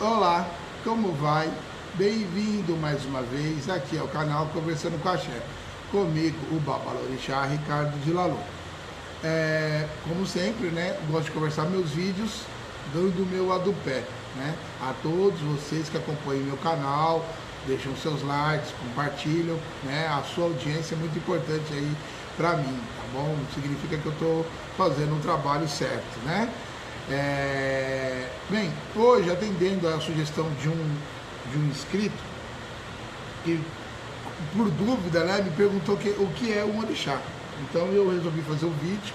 Olá, como vai? Bem-vindo mais uma vez aqui ao canal Conversando com Axé. Comigo, o Babalorixá Ricardo de Lalu. Como sempre, né? Gosto de conversar meus vídeos dando o meu lado do pé, né? A todos vocês que acompanham meu canal, deixam seus likes, compartilham, né? A sua audiência é muito importante aí pra mim, tá bom? Significa que eu tô fazendo um trabalho certo, né? Bem, hoje, atendendo a sugestão de um inscrito que, por dúvida, né, me perguntou o que é um orixá. Então eu resolvi fazer o vídeo,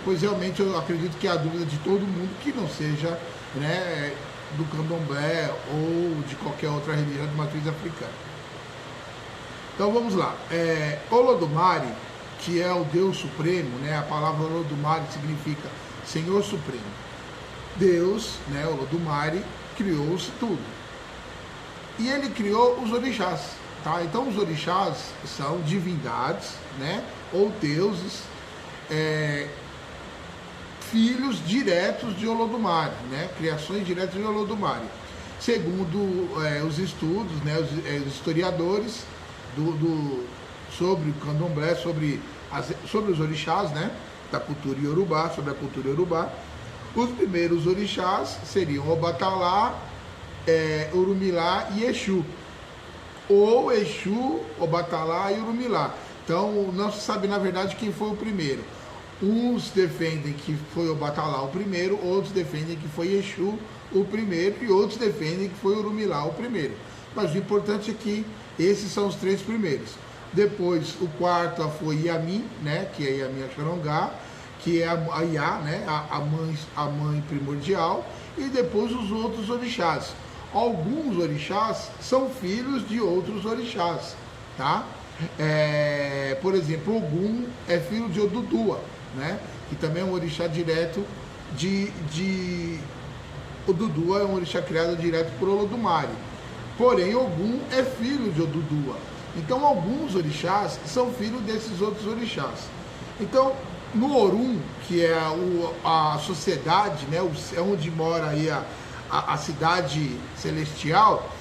pois realmente eu acredito que é a dúvida de todo mundo que não seja, né, do candomblé ou de qualquer outra religião de matriz africana. Então vamos lá. Olodumare, que é o Deus Supremo, né, a palavra Olodumare significa Senhor Supremo. Deus, né, Olodumare, criou-se tudo. E ele criou os orixás, tá? Então os orixás são divindades, né, ou deuses, filhos diretos de Olodumare, né, criações diretas de Olodumare. Segundo os estudos, né, os historiadores sobre o candomblé, sobre os orixás, né, da cultura iorubá, sobre a cultura iorubá, os primeiros orixás seriam Obatalá, Orumilá e Exu. Ou Exu, Obatalá e Orumilá. Então não se sabe na verdade quem foi o primeiro. Uns defendem que foi Obatalá o primeiro, outros defendem que foi Exu o primeiro e outros defendem que foi Orumilá o primeiro. Mas o importante é que esses são os três primeiros. Depois o quarto foi Iami, né, que é Iami Axarongá, que é a Iá, né, a mãe primordial, e depois os outros orixás. Alguns orixás são filhos de outros orixás, tá? Por exemplo, Ogum é filho de Odudua, né, que também é um orixá direto Odudua é um orixá criado direto por Olodumare. Porém, Ogum é filho de Odudua. Então, alguns orixás são filhos desses outros orixás. Então, no Orum, que é a sociedade, né, é onde mora aí a cidade celestial,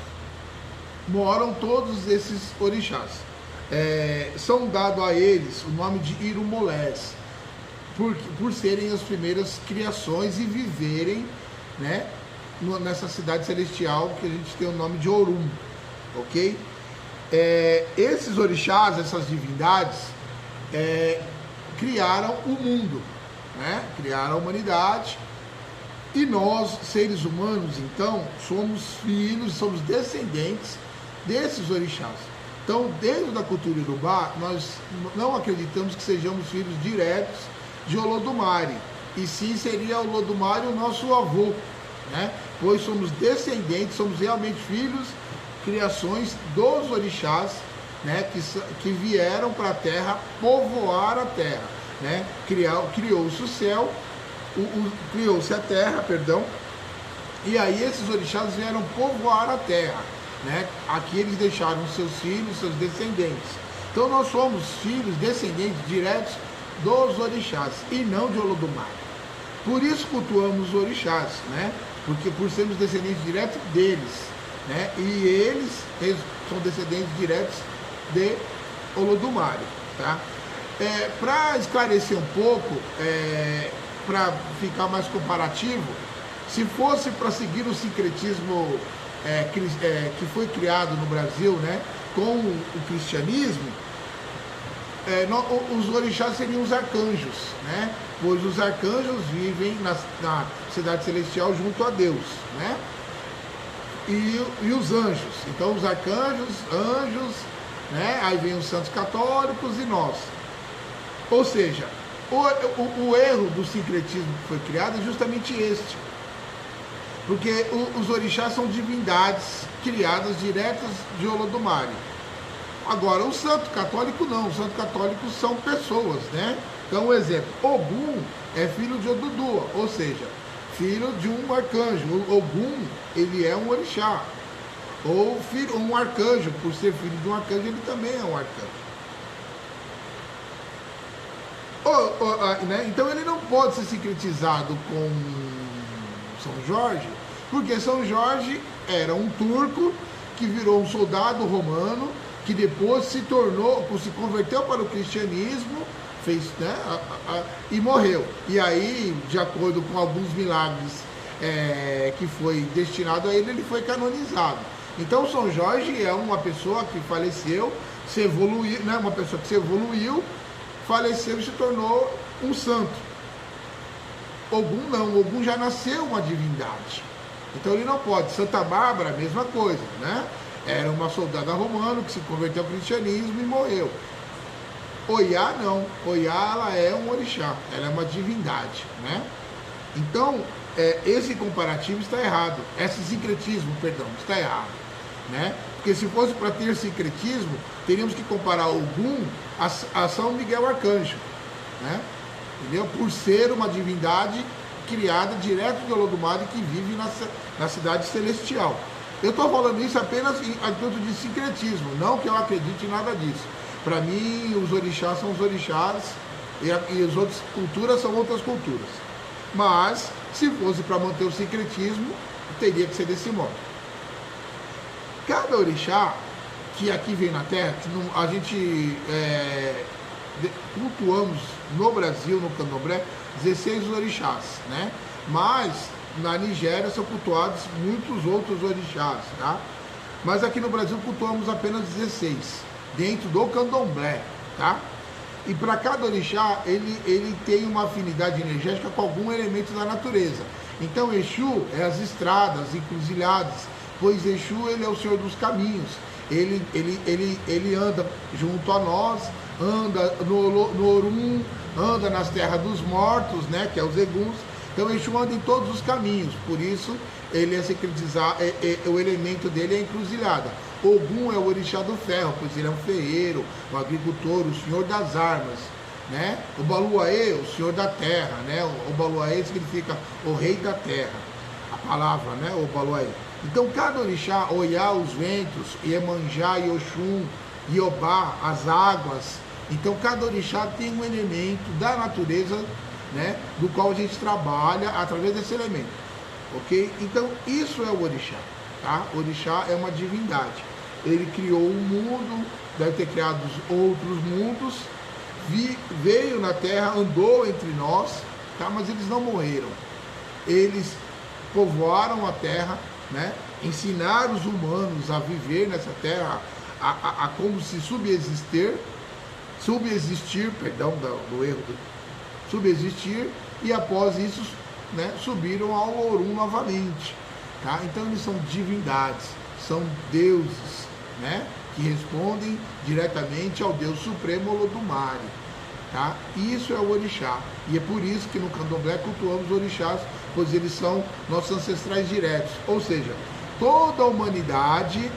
moram todos esses orixás. São dados a eles o nome de Irumolés, por serem as primeiras criações e viverem, né, nessa cidade celestial que a gente tem o nome de Orum, ok? Esses orixás, essas divindades, criaram o mundo, né? Criaram a humanidade, e nós, seres humanos, então, somos filhos, somos descendentes desses orixás. Então, dentro da cultura iorubá, nós não acreditamos que sejamos filhos diretos de Olodumare, e sim seria Olodumare o nosso avô, né? Pois somos descendentes, somos realmente filhos, criações dos orixás, né, que vieram para a terra povoar a terra, né? Criou-se o céu, criou-se a terra, perdão, e aí esses orixás vieram povoar a terra, né? Aqui eles deixaram seus filhos, seus descendentes. Então nós somos filhos, descendentes diretos dos orixás e não de Olodumare. Por isso cultuamos os orixás, né? Porque por sermos descendentes diretos deles, né? E eles são descendentes diretos de Olodumare, tá? Para esclarecer um pouco, para ficar mais comparativo, se fosse para seguir o sincretismo que foi criado no Brasil, né, com o cristianismo, os orixás seriam os arcanjos, né? Pois os arcanjos vivem na cidade celestial junto a Deus, né? E os anjos. Então os arcanjos, anjos, né? Aí vem os santos católicos e nós. Ou seja, o erro do sincretismo que foi criado é justamente este. Porque os orixás são divindades criadas diretas de Olodumare. Agora, o santo católico não. Os santos católicos são pessoas, né? Então, um exemplo. Ogum é filho de Odudua, ou seja, filho de um arcanjo. Ogum, ele é um orixá. Ou um arcanjo, por ser filho de um arcanjo, ele também é um arcanjo. Né? Então ele não pode ser sincretizado com São Jorge, Porque São Jorge era um turco que virou um soldado romano, que depois se converteu para o cristianismo, fez, né, e morreu. E aí, de acordo com alguns milagres que foi destinado a ele, ele foi canonizado. Então São Jorge é uma pessoa que faleceu, se evoluiu, né, uma pessoa que se evoluiu, faleceu e se tornou um santo. Ogum não, Ogum já nasceu uma divindade. Então ele não pode. Santa Bárbara, a mesma coisa, né? Era uma soldada romana que se converteu ao cristianismo e morreu. Oyá não. Oyá, ela é um orixá, ela é uma divindade, né? Então, esse comparativo está errado. Esse sincretismo, perdão, está errado, né? Porque se fosse para ter sincretismo, teríamos que comparar Ogum a São Miguel Arcanjo, né? Entendeu? Por ser uma divindade criada direto de Olodumare, que vive na cidade celestial. Eu estou falando isso apenas a ponto de sincretismo, não que eu acredite em nada disso. Para mim, os orixás são os orixás e as outras culturas são outras culturas. Mas, se fosse para manter o sincretismo, teria que ser desse modo. Cada orixá que aqui vem na Terra, que a gente cultuamos no Brasil, no Candomblé, 16 orixás, né? Mas na Nigéria são cultuados muitos outros orixás, tá? Mas aqui no Brasil cultuamos apenas 16, dentro do Candomblé, tá? E para cada orixá, ele tem uma afinidade energética com algum elemento da natureza. Então Exu é as estradas, encruzilhadas, pois Exu ele é o Senhor dos caminhos. Ele anda junto a nós, anda no Orum, anda nas terras dos mortos, né, que é os Eguns. Então Exu anda em todos os caminhos, por isso ele é secretizado, o elemento dele é a encruzilhada. Ogum é o orixá do ferro, pois ele é um ferreiro, um agricultor, o senhor das armas, né? O Baluaê, o senhor da terra, né? O Baluaê significa o rei da terra, a palavra, né? O Baluaê. Então cada orixá, Oyá, os ventos, Iemanjá, Oxum, Iobá, as águas. Então cada orixá tem um elemento da natureza, né? Do qual a gente trabalha através desse elemento, ok? Então isso é o orixá. Tá? O orixá é uma divindade. Ele criou um mundo, deve ter criado outros mundos, veio na Terra, andou entre nós, tá? Mas eles não morreram. Eles povoaram a Terra, né? Ensinaram os humanos a viver nessa Terra, a como se subsistir, perdão, do erro, subsistir, e após isso, né, subiram ao Orum novamente. Tá? Então eles são divindades, são deuses, né, que respondem diretamente ao Deus Supremo Olodumare. Tá? Isso é o orixá. E é por isso que no Candomblé cultuamos orixás, pois eles são nossos ancestrais diretos. Ou seja, toda a humanidade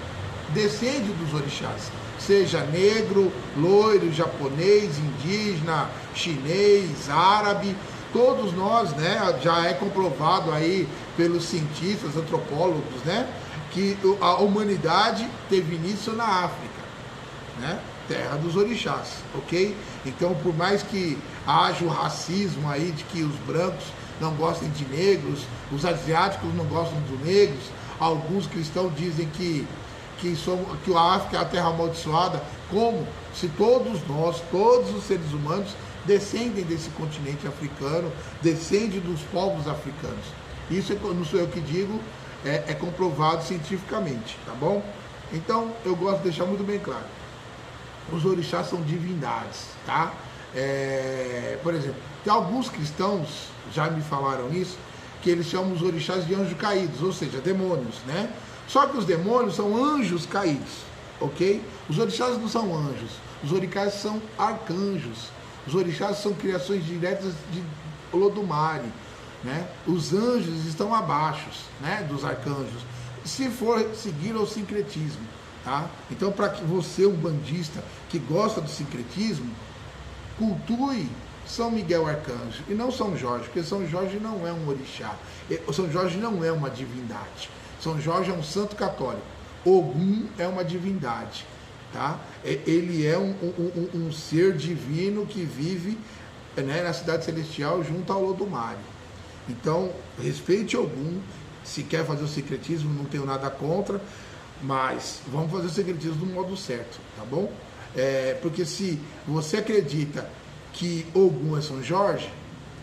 descende dos orixás. Seja negro, loiro, japonês, indígena, chinês, árabe, todos nós, né, já é comprovado aí pelos cientistas, antropólogos, né, que a humanidade teve início na África, né, terra dos orixás, ok? Então, por mais que haja o racismo aí de que os brancos não gostem de negros, os asiáticos não gostam de negros, alguns cristãos dizem que a África é a terra amaldiçoada, como se todos nós, todos os seres humanos, descendem desse continente africano, descendem dos povos africanos. Isso não sou eu que digo, é comprovado cientificamente, tá bom? Então, eu gosto de deixar muito bem claro. Os orixás são divindades, tá? Por exemplo, tem alguns cristãos, já me falaram isso, que eles chamam os orixás de anjos caídos, ou seja, demônios, né? Só que os demônios são anjos caídos, ok? Os orixás não são anjos, os orixás são arcanjos. Os orixás são criações diretas de Olodumare, né? Os anjos estão abaixo, né, dos arcanjos, se for seguir o sincretismo, tá? Então, para que você, um bandista que gosta do sincretismo, cultue São Miguel Arcanjo e não São Jorge, porque São Jorge não é um orixá, São Jorge não é uma divindade. São Jorge é um santo católico. Ogum é uma divindade, tá? Ele é um ser divino que vive, né, na cidade celestial junto ao Olodumare. Então, respeite Ogum, Se quer fazer o sincretismo, não tenho nada contra, mas vamos fazer o sincretismo do modo certo, tá bom? Porque se você acredita que Ogum é São Jorge,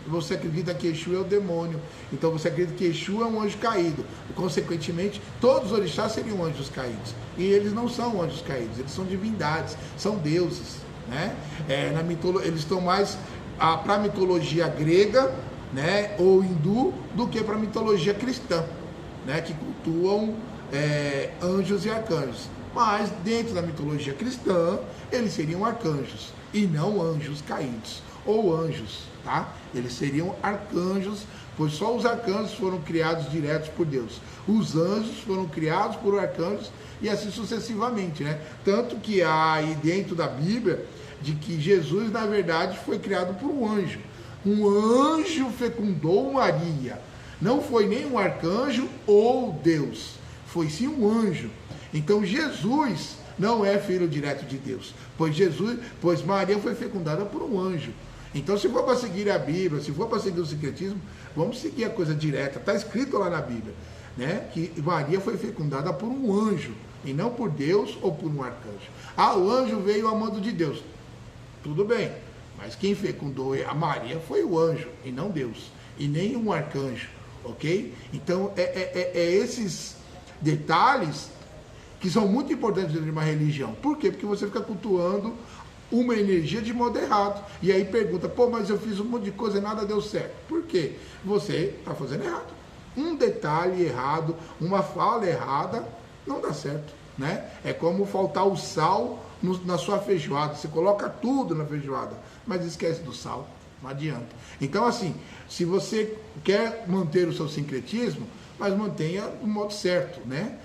você acredita que Exu é o demônio, então você acredita que Exu é um anjo caído, e, consequentemente, todos os orixás seriam anjos caídos, e eles não são anjos caídos, eles são divindades, são deuses, né? Eles estão mais para a mitologia grega, né, ou hindu, do que para a mitologia cristã, né, que cultuam anjos e arcanjos. Mas dentro da mitologia cristã, eles seriam arcanjos e não anjos caídos, ou anjos, tá? Eles seriam arcanjos, pois só os arcanjos foram criados diretos por Deus. Os anjos foram criados por arcanjos e assim sucessivamente, né? Tanto que há aí dentro da Bíblia de que Jesus, na verdade, foi criado por um anjo. Um anjo fecundou Maria. Não foi nem um arcanjo ou Deus, foi sim um anjo. Então Jesus não é filho direto de Deus, pois Maria foi fecundada por um anjo. Então, se for para seguir a Bíblia, se for para seguir o sincretismo, vamos seguir a coisa direta. Está escrito lá na Bíblia, né, que Maria foi fecundada por um anjo e não por Deus ou por um arcanjo. O anjo veio a mando de Deus. Tudo bem, mas quem fecundou a Maria foi o anjo e não Deus, e nem um arcanjo, ok? Então, esses detalhes que são muito importantes dentro de uma religião. Por quê? Porque você fica cultuando uma energia de modo errado. E aí pergunta, mas eu fiz um monte de coisa e nada deu certo. Por quê? Você está fazendo errado. Um detalhe errado, uma fala errada, não dá certo, né? É como faltar o sal na sua feijoada. Você coloca tudo na feijoada, mas esquece do sal. Não adianta. Então, assim, se você quer manter o seu sincretismo, mas mantenha do modo certo, né?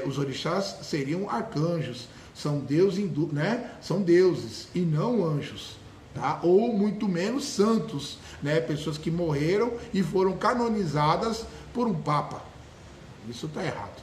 Os orixás seriam arcanjos, são deuses, né? São deuses e não anjos, tá? Ou muito menos santos, né? Pessoas que morreram e foram canonizadas por um papa. Isso está errado.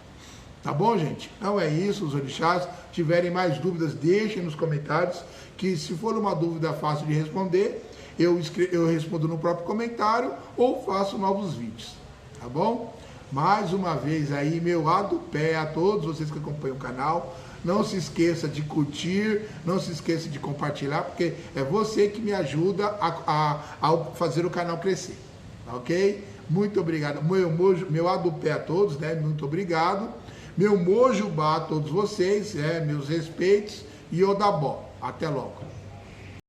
Tá bom, gente? Então é isso, os orixás. Tiverem mais dúvidas, deixem nos comentários, que se for uma dúvida fácil de responder, eu respondo no próprio comentário ou faço novos vídeos, tá bom? Mais uma vez aí, meu adupé a todos vocês que acompanham o canal. Não se esqueça de curtir, não se esqueça de compartilhar, porque é você que me ajuda a fazer o canal crescer, ok? Muito obrigado. Meu adupé a todos, né? Muito obrigado. Meu mojubá a todos vocês, meus respeitos e odabó. Até logo.